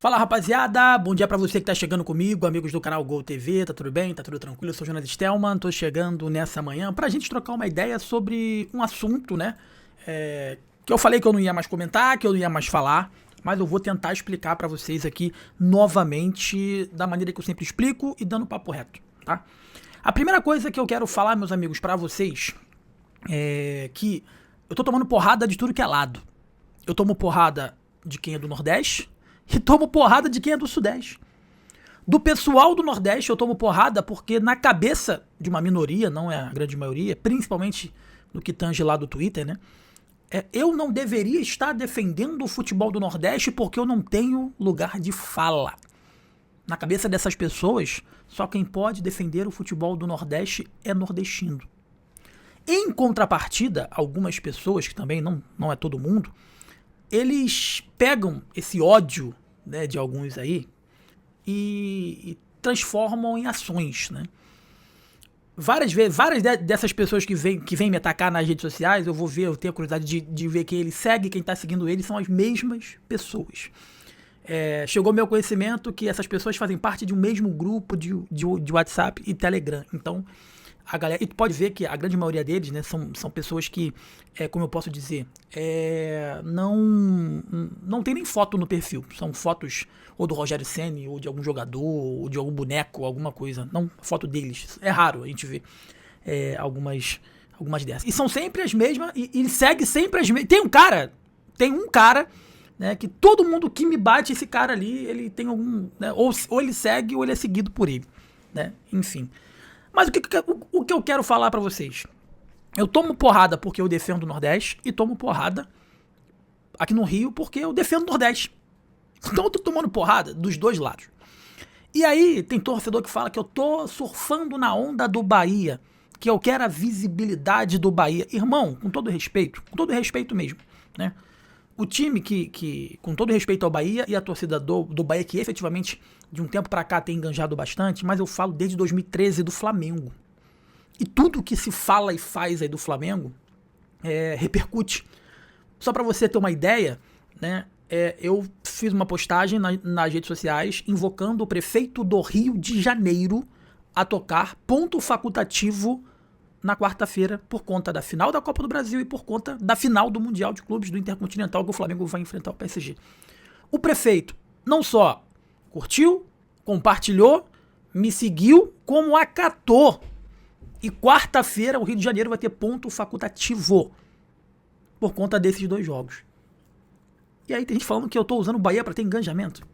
Fala rapaziada, bom dia pra você que tá chegando comigo, amigos do canal Gol TV, tá tudo bem? Tá tudo tranquilo? Eu sou o Jonas Stelman, tô chegando nessa manhã pra gente trocar uma ideia sobre um assunto, né? Que eu falei que eu não ia mais comentar, que eu não ia mais falar, mas eu vou tentar explicar pra vocês aqui novamente, da maneira que eu sempre explico e dando papo reto, tá? A primeira coisa que eu quero falar, meus amigos, pra vocês, é que eu tô tomando porrada de tudo que é lado. Eu tomo porrada de quem é do Nordeste, e tomo porrada de quem é do Sudeste. Do pessoal do Nordeste eu tomo porrada porque na cabeça de uma minoria, não é a grande maioria, principalmente no que tange lá do Twitter, né? Eu não deveria estar defendendo o futebol do Nordeste porque eu não tenho lugar de fala. Na cabeça dessas pessoas, só quem pode defender o futebol do Nordeste é nordestino. Em contrapartida, algumas pessoas, que também não é todo mundo, eles pegam esse ódio, né, de alguns aí e transformam em ações, né? Várias dessas pessoas que vêm me atacar nas redes sociais, eu tenho a curiosidade de ver quem ele segue, quem tá seguindo ele, são as mesmas pessoas. Chegou ao meu conhecimento que essas pessoas fazem parte de um mesmo grupo de WhatsApp e Telegram. Então, a galera, e tu pode ver que a grande maioria deles, né, são pessoas que, como eu posso dizer, não tem nem foto no perfil. São fotos ou do Rogério Ceni, ou de algum jogador, ou de algum boneco, alguma coisa. Não foto deles. É raro a gente ver algumas dessas. E são sempre as mesmas, e segue sempre as mesmas. Tem um cara, né, que todo mundo que me bate, esse cara ali, ele tem algum, né, ou ele segue ou ele é seguido por ele, né? Enfim. Mas o que eu quero falar pra vocês? Eu tomo porrada porque eu defendo o Nordeste e tomo porrada aqui no Rio porque eu defendo o Nordeste. Então eu tô tomando porrada dos dois lados. E aí tem torcedor que fala que eu tô surfando na onda do Bahia, que eu quero a visibilidade do Bahia. Irmão, com todo respeito mesmo, né? O time que, com todo respeito ao Bahia e a torcida do Bahia, que efetivamente de um tempo pra cá tem enganjado bastante, mas eu falo desde 2013 do Flamengo. E tudo que se fala e faz aí do Flamengo repercute. Só pra você ter uma ideia, né? Eu fiz uma postagem nas redes sociais invocando o prefeito do Rio de Janeiro a tocar ponto facultativo na quarta-feira, por conta da final da Copa do Brasil e por conta da final do Mundial de Clubes do Intercontinental, que o Flamengo vai enfrentar o PSG. O prefeito não só curtiu, compartilhou, me seguiu, como acatou. E quarta-feira o Rio de Janeiro vai ter ponto facultativo por conta desses dois jogos. E aí tem gente falando que eu tô usando o Bahia para ter engajamento.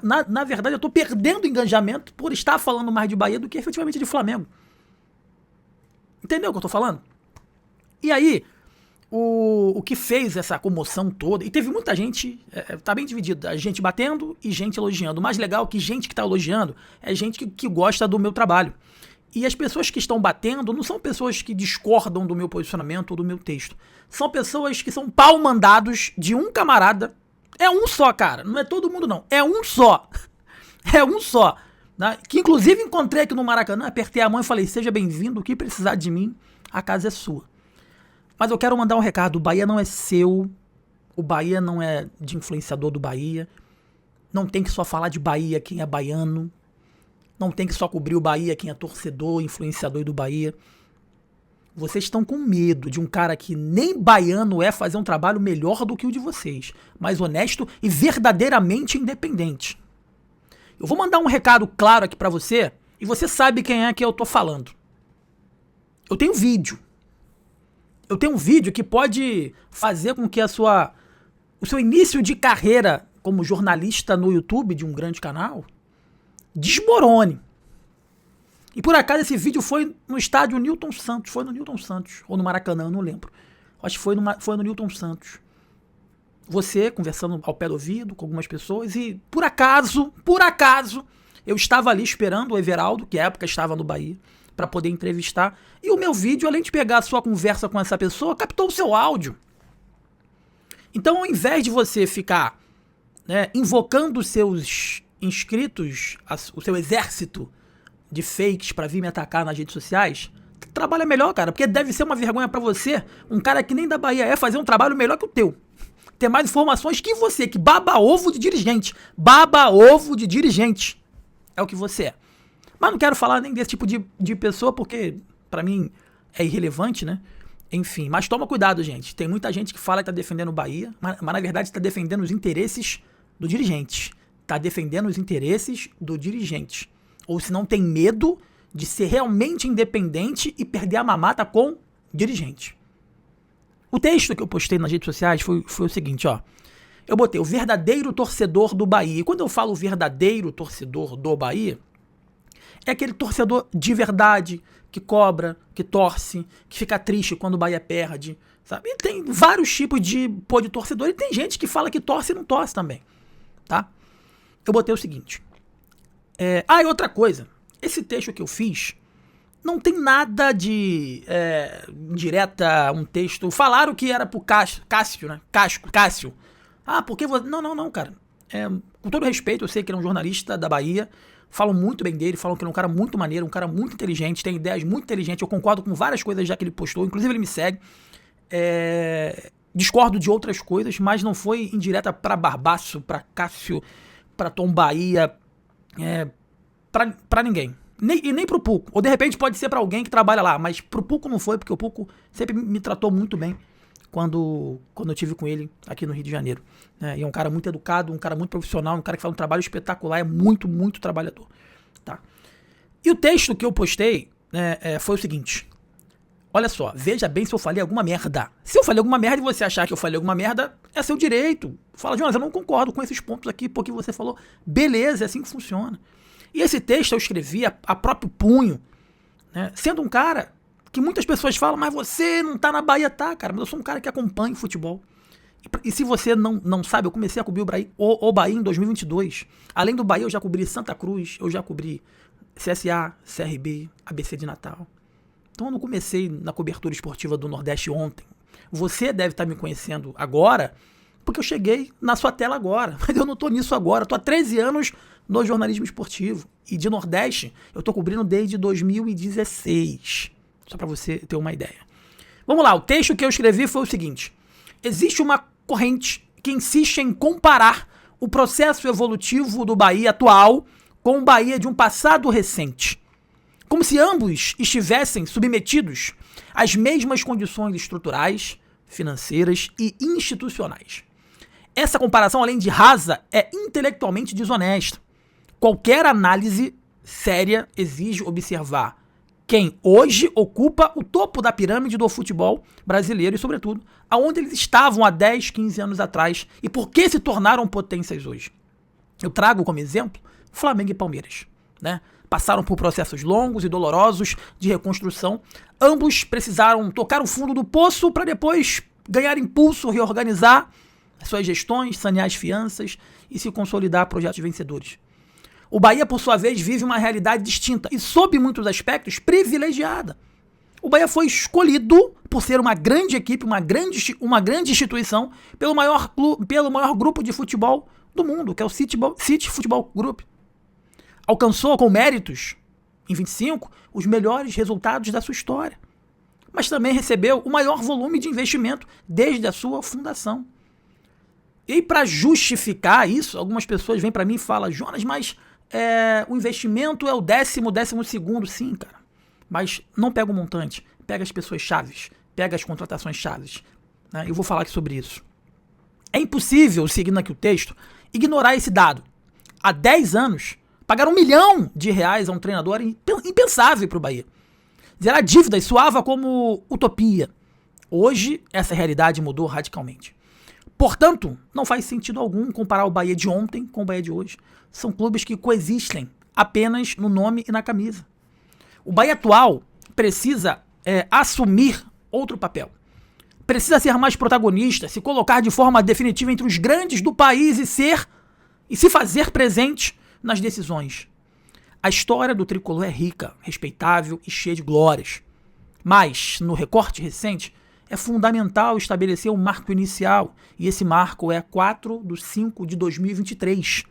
Na verdade, eu tô perdendo engajamento por estar falando mais de Bahia do que efetivamente de Flamengo. Entendeu o que eu tô falando? E aí, o que fez essa comoção toda, e teve muita gente, tá bem dividido, a gente batendo e gente elogiando. O mais legal é que gente que tá elogiando é gente que gosta do meu trabalho. E as pessoas que estão batendo não são pessoas que discordam do meu posicionamento ou do meu texto. São pessoas que são pau-mandados de um camarada. É um só, cara. Não é todo mundo, não. É um só. É um só. Né? Que inclusive encontrei aqui no Maracanã, apertei a mão e falei, seja bem-vindo, o que precisar de mim, a casa é sua. Mas eu quero mandar um recado, o Bahia não é seu, o Bahia não é de influenciador do Bahia, não tem que só falar de Bahia quem é baiano, não tem que só cobrir o Bahia quem é torcedor, influenciador do Bahia. Vocês estão com medo de um cara que nem baiano fazer um trabalho melhor do que o de vocês, mais honesto e verdadeiramente independente. Eu vou mandar um recado claro aqui pra você, e você sabe quem é que eu tô falando. Eu tenho vídeo. Eu tenho um vídeo que pode fazer com que o seu início de carreira como jornalista no YouTube de um grande canal desmorone. E por acaso esse vídeo foi no estádio Newton Santos, foi no Newton Santos, ou no Maracanã, eu não lembro. Acho que foi no Newton Santos. Você conversando ao pé do ouvido com algumas pessoas e por acaso, eu estava ali esperando o Everaldo, que à época estava no Bahia, para poder entrevistar. E o meu vídeo, além de pegar a sua conversa com essa pessoa, captou o seu áudio. Então, ao invés de você ficar, né, invocando os seus inscritos, o seu exército de fakes para vir me atacar nas redes sociais, trabalha melhor, cara, porque deve ser uma vergonha para você, um cara que nem da Bahia fazer um trabalho melhor que o teu. ter mais informações que você, que baba ovo de dirigente. Baba ovo de dirigente. É o que você é. Mas não quero falar nem desse tipo de pessoa, porque pra mim é irrelevante, né? Enfim, mas toma cuidado, gente. Tem muita gente que fala que tá defendendo o Bahia, mas na verdade tá defendendo os interesses do dirigente. Tá defendendo os interesses do dirigente. Ou se não tem medo de ser realmente independente e perder a mamata com dirigente. O texto que eu postei nas redes sociais foi o seguinte, ó. Eu botei o verdadeiro torcedor do Bahia. E quando eu falo verdadeiro torcedor do Bahia, é aquele torcedor de verdade, que cobra, que torce, que fica triste quando o Bahia perde, sabe? E tem vários tipos de torcedor, e tem gente que fala que torce e não torce também, tá? Eu botei o seguinte. E outra coisa, esse texto que eu fiz não tem nada de direta, um texto. Falaram que era pro Cássio, né? Cássio. Porque você. Não, cara. Com todo respeito, eu sei que ele é um jornalista da Bahia. Falam muito bem dele, falam que ele é um cara muito maneiro, um cara muito inteligente, tem ideias muito inteligentes. Eu concordo com várias coisas já que ele postou, inclusive ele me segue. Discordo de outras coisas, mas não foi indireta pra Barbaço, pra Cássio, pra Tom Bahia, pra ninguém. E nem pro Puco. Ou de repente pode ser pra alguém que trabalha lá, mas pro Puco não foi, porque o Puco sempre me tratou muito bem quando eu tive com ele aqui no Rio de Janeiro. E é um cara muito educado, um cara muito profissional, um cara que faz um trabalho espetacular, é muito, muito trabalhador. Tá? E o texto que eu postei foi o seguinte. Olha só, veja bem se eu falei alguma merda. Se eu falei alguma merda e você achar que eu falei alguma merda, é seu direito. Fala, Jonas, eu não concordo com esses pontos aqui, porque você falou. Beleza, é assim que funciona. E esse texto eu escrevi a próprio punho, né? Sendo um cara que muitas pessoas falam, mas você não tá na Bahia, tá, cara? Mas eu sou um cara que acompanha o futebol. E se você não sabe, eu comecei a cobrir o Bahia em 2022. Além do Bahia, eu já cobri Santa Cruz, eu já cobri CSA, CRB, ABC de Natal. Então eu não comecei na cobertura esportiva do Nordeste ontem. Você deve estar me conhecendo agora, porque eu cheguei na sua tela agora. Mas eu não tô nisso agora. Eu tô há 13 anos no jornalismo esportivo. E de Nordeste, eu tô cobrindo desde 2016. Só para você ter uma ideia. Vamos lá, o texto que eu escrevi foi o seguinte. Existe uma corrente que insiste em comparar o processo evolutivo do Bahia atual com o Bahia de um passado recente. Como se ambos estivessem submetidos às mesmas condições estruturais, financeiras e institucionais. Essa comparação, além de rasa, é intelectualmente desonesta. Qualquer análise séria exige observar quem hoje ocupa o topo da pirâmide do futebol brasileiro e, sobretudo, aonde eles estavam há 10, 15 anos atrás e por que se tornaram potências hoje. Eu trago como exemplo Flamengo e Palmeiras, né? Passaram por processos longos e dolorosos de reconstrução. Ambos precisaram tocar o fundo do poço para depois ganhar impulso, reorganizar suas gestões, sanear as fianças e se consolidar projetos vencedores. O Bahia, por sua vez, vive uma realidade distinta e, sob muitos aspectos, privilegiada. O Bahia foi escolhido por ser uma grande equipe, uma grande instituição, pelo maior grupo de futebol do mundo, que é o City Futebol Group. Alcançou, com méritos, em 25, os melhores resultados da sua história. Mas também recebeu o maior volume de investimento desde a sua fundação. E para justificar isso, algumas pessoas vêm para mim e falam, Jonas, mas o investimento é o 12º, sim, cara. Mas não pega o montante, pega as pessoas chaves, pega as contratações chaves. Né? Eu vou falar aqui sobre isso. É impossível, seguindo aqui o texto, ignorar esse dado. Há 10 anos, pagar R$1 milhão a um treinador impensável para o Bahia. Zerar dívidas soava como utopia. Hoje, essa realidade mudou radicalmente. Portanto, não faz sentido algum comparar o Bahia de ontem com o Bahia de hoje. São clubes que coexistem apenas no nome e na camisa. O Bahia atual precisa assumir outro papel. Precisa ser mais protagonista, se colocar de forma definitiva entre os grandes do país e se fazer presente nas decisões. A história do tricolor é rica, respeitável e cheia de glórias. Mas, no recorte recente, é fundamental estabelecer um marco inicial, e esse marco é 4/5/2023,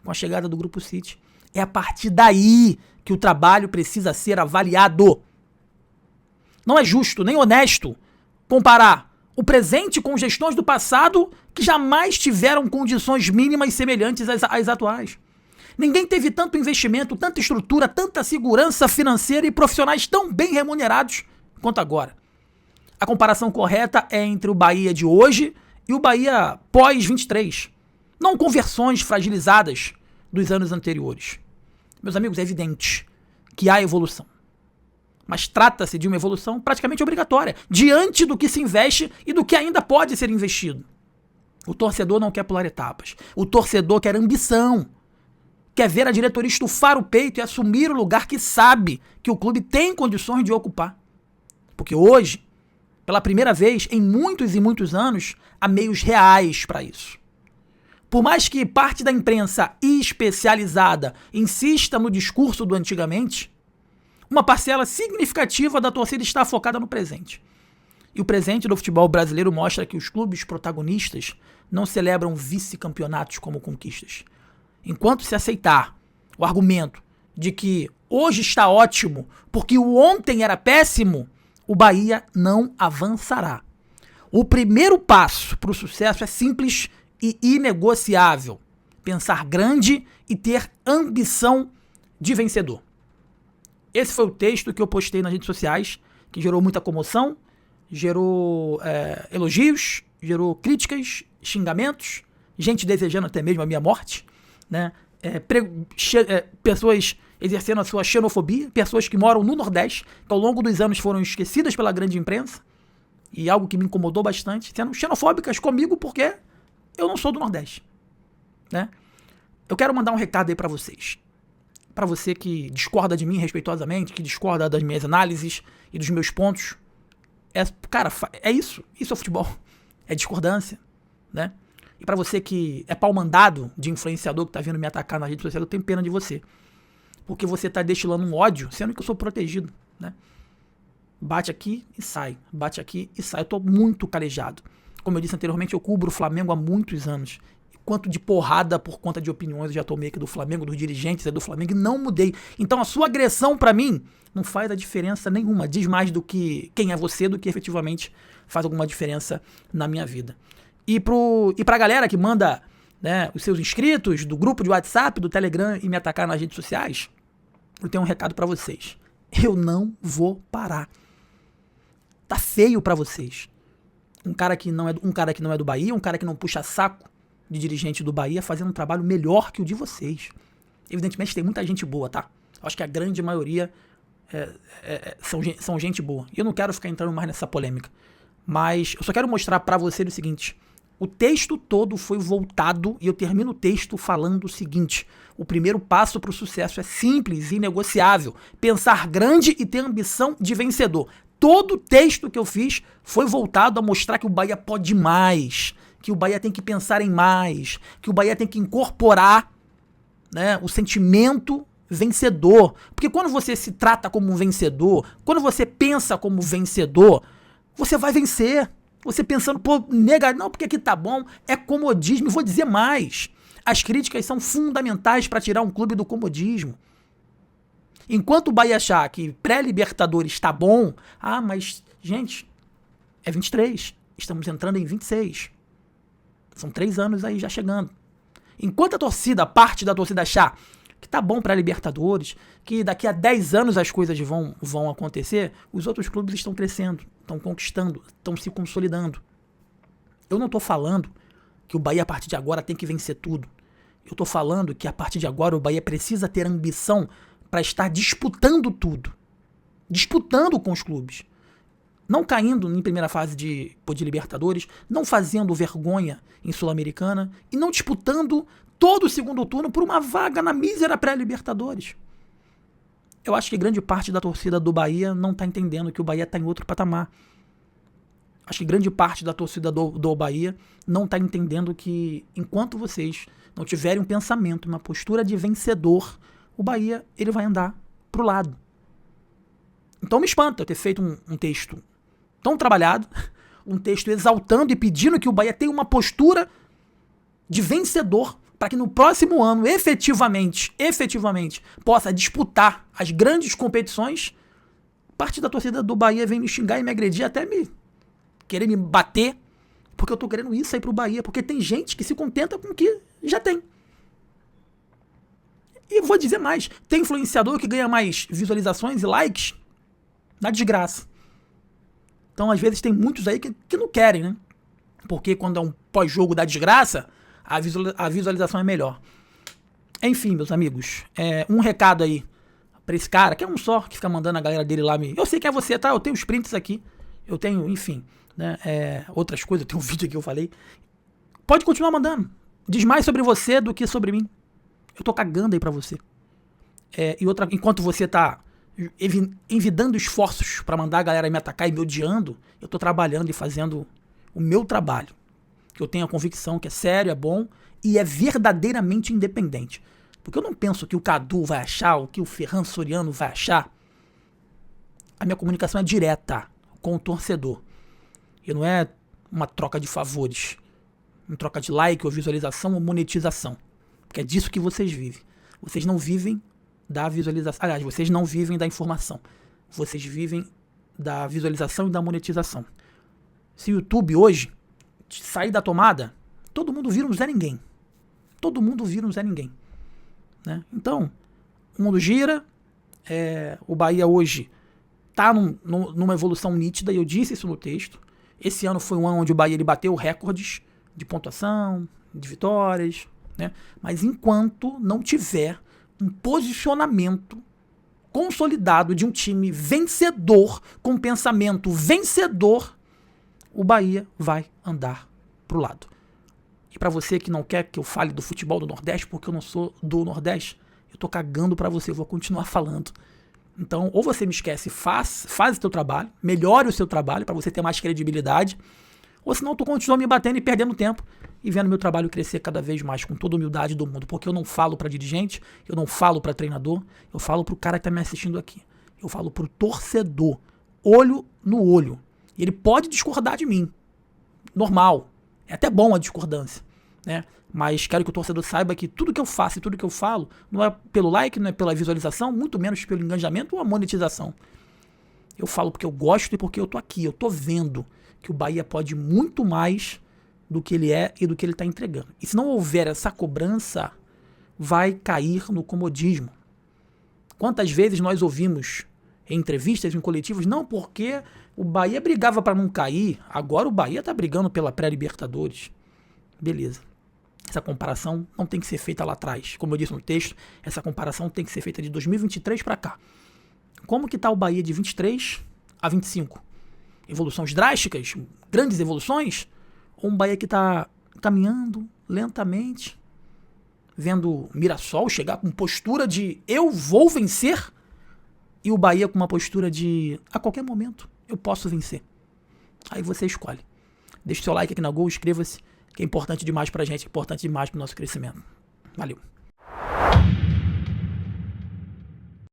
com a chegada do Grupo City. É a partir daí que o trabalho precisa ser avaliado. Não é justo nem honesto comparar o presente com gestões do passado que jamais tiveram condições mínimas semelhantes às atuais. Ninguém teve tanto investimento, tanta estrutura, tanta segurança financeira e profissionais tão bem remunerados quanto agora. A comparação correta é entre o Bahia de hoje e o Bahia pós-23, não com versões fragilizadas dos anos anteriores. Meus amigos, é evidente que há evolução. Mas trata-se de uma evolução praticamente obrigatória, diante do que se investe e do que ainda pode ser investido. O torcedor não quer pular etapas. O torcedor quer ambição. Quer ver a diretoria estufar o peito e assumir o lugar que sabe que o clube tem condições de ocupar. Porque hoje, pela primeira vez em muitos e muitos anos, há meios reais para isso. Por mais que parte da imprensa especializada insista no discurso do antigamente, uma parcela significativa da torcida está focada no presente. E o presente do futebol brasileiro mostra que os clubes protagonistas não celebram vice-campeonatos como conquistas. Enquanto se aceitar o argumento de que hoje está ótimo porque o ontem era péssimo, o Bahia não avançará. O primeiro passo para o sucesso é simples e inegociável. Pensar grande e ter ambição de vencedor. Esse foi o texto que eu postei nas redes sociais, que gerou muita comoção, gerou elogios, gerou críticas, xingamentos, gente desejando até mesmo a minha morte, né? Pessoas exercendo a sua xenofobia, pessoas que moram no Nordeste, que ao longo dos anos foram esquecidas pela grande imprensa, e algo que me incomodou bastante, sendo xenofóbicas comigo porque eu não sou do Nordeste, né? Eu quero mandar um recado aí pra vocês. Pra você que discorda de mim respeitosamente, que discorda das minhas análises e dos meus pontos. Cara, é isso. Isso é futebol. É discordância, né? E pra você que é pau-mandado de influenciador que tá vindo me atacar na rede social, eu tenho pena de você. Porque você tá destilando um ódio, sendo que eu sou protegido, né? Bate aqui e sai. Bate aqui e sai. Eu tô muito calejado. Como eu disse anteriormente, eu cubro o Flamengo há muitos anos. Quanto de porrada por conta de opiniões eu já tomei aqui do Flamengo, dos dirigentes do Flamengo, e não mudei. Então a sua agressão pra mim não faz a diferença nenhuma. Diz mais do que quem é você do que efetivamente faz alguma diferença na minha vida. E pra galera que manda, né, os seus inscritos do grupo de WhatsApp, do Telegram e me atacar nas redes sociais, eu tenho um recado pra vocês. Eu não vou parar. Tá feio pra vocês. Um cara que não é do Bahia, um cara que não puxa saco de dirigente do Bahia fazendo um trabalho melhor que o de vocês. Evidentemente tem muita gente boa, tá? Acho que a grande maioria são gente boa. E eu não quero ficar entrando mais nessa polêmica. Mas eu só quero mostrar pra você o seguinte. O texto todo foi voltado e eu termino o texto falando o seguinte. O primeiro passo pro sucesso é simples e inegociável. Pensar grande e ter ambição de vencedor. Todo o texto que eu fiz foi voltado a mostrar que o Bahia pode mais, que o Bahia tem que pensar em mais, que o Bahia tem que incorporar, né, o sentimento vencedor. Porque quando você se trata como um vencedor, quando você pensa como vencedor, você vai vencer. Você pensando, não, porque aqui tá bom, é comodismo. E vou dizer mais, as críticas são fundamentais para tirar um clube do comodismo. Enquanto o Bahia achar que pré-Libertadores tá bom, mas, gente, é 23, estamos entrando em 26. São 3 anos aí já chegando. Enquanto parte da torcida achar que tá bom pré-Libertadores, que daqui a 10 anos as coisas vão acontecer, os outros clubes estão crescendo, estão conquistando, estão se consolidando. Eu não tô falando que o Bahia a partir de agora tem que vencer tudo. Eu tô falando que a partir de agora o Bahia precisa ter ambição para estar disputando tudo. Disputando com os clubes. Não caindo em primeira fase de Libertadores, não fazendo vergonha em Sul-Americana e não disputando todo o segundo turno por uma vaga na mísera pré-Libertadores. Eu acho que grande parte da torcida do Bahia não está entendendo que o Bahia está em outro patamar. Acho que grande parte da torcida do Bahia não está entendendo que enquanto vocês não tiverem um pensamento, uma postura de vencedor, o Bahia ele vai andar pro lado. Então me espanta eu ter feito um texto tão trabalhado, um texto exaltando e pedindo que o Bahia tenha uma postura de vencedor para que no próximo ano, efetivamente, possa disputar as grandes competições. Parte da torcida do Bahia vem me xingar e me agredir, até me querer me bater, porque eu tô querendo isso aí pro Bahia, porque tem gente que se contenta com o que já tem. E vou dizer mais, tem influenciador que ganha mais visualizações e likes na desgraça. Então, às vezes, tem muitos aí que não querem, né? Porque quando é um pós-jogo da desgraça, a visualização é melhor. Enfim, meus amigos, um recado aí pra esse cara, que é um só, que fica mandando a galera dele lá me... Eu sei que é você, tá? Eu tenho os prints aqui. Eu tenho, enfim, né? Outras coisas, eu tenho um vídeo aqui que eu falei. Pode continuar mandando. Diz mais sobre você do que sobre mim. Eu tô cagando aí pra você. Enquanto você tá envidando esforços pra mandar a galera me atacar e me odiando, eu tô trabalhando e fazendo o meu trabalho. Que eu tenho a convicção que é sério, é bom e é verdadeiramente independente. Porque eu não penso que o Cadu vai achar, ou que o Ferran Soriano vai achar. A minha comunicação é direta com o torcedor. E não é uma troca de favores. Uma troca de like ou visualização ou monetização. Porque é disso que vocês vivem. Vocês não vivem da visualização. Aliás, vocês não vivem da informação. Vocês vivem da visualização e da monetização. Se o YouTube hoje sair da tomada, todo mundo vira um Zé Ninguém. Todo mundo vira um Zé Ninguém. Né? Então, o mundo gira. O Bahia hoje está numa evolução nítida, e eu disse isso no texto. Esse ano foi um ano onde o Bahia ele bateu recordes de pontuação, de vitórias, né? Mas enquanto não tiver um posicionamento consolidado de um time vencedor, com pensamento vencedor, o Bahia vai andar pro lado. E pra você que não quer que eu fale do futebol do Nordeste, porque eu não sou do Nordeste, eu tô cagando pra você, eu vou continuar falando. Então, ou você me esquece, faz o teu trabalho, melhore o seu trabalho pra você ter mais credibilidade, ou senão tu continua me batendo e perdendo tempo e vendo meu trabalho crescer cada vez mais, com toda a humildade do mundo, porque eu não falo pra dirigente, eu não falo pra treinador, eu falo pro cara que tá me assistindo aqui. Eu falo pro torcedor, olho no olho. E ele pode discordar de mim. Normal. É até bom a discordância, né? Mas quero que o torcedor saiba que tudo que eu faço e tudo que eu falo não é pelo like, não é pela visualização, muito menos pelo engajamento ou a monetização. Eu falo porque eu gosto e porque eu tô aqui. Eu tô vendo que o Bahia pode muito mais do que ele é e do que ele tá entregando. E se não houver essa cobrança, vai cair no comodismo. Quantas vezes nós ouvimos em entrevistas, em coletivos, não, porque o Bahia brigava para não cair, agora o Bahia tá brigando pela pré-Libertadores. Beleza. Essa comparação não tem que ser feita lá atrás. Como eu disse no texto, essa comparação tem que ser feita de 2023 para cá. Como que tá o Bahia de 23 a 25? Evoluções drásticas? Grandes evoluções? Ou um Bahia que tá caminhando lentamente, vendo Mirassol chegar com postura de eu vou vencer, e o Bahia com uma postura de a qualquer momento eu posso vencer? Aí você escolhe. Deixe seu like aqui na Gol, inscreva-se, que é importante demais pra gente, é importante demais pro nosso crescimento. Valeu.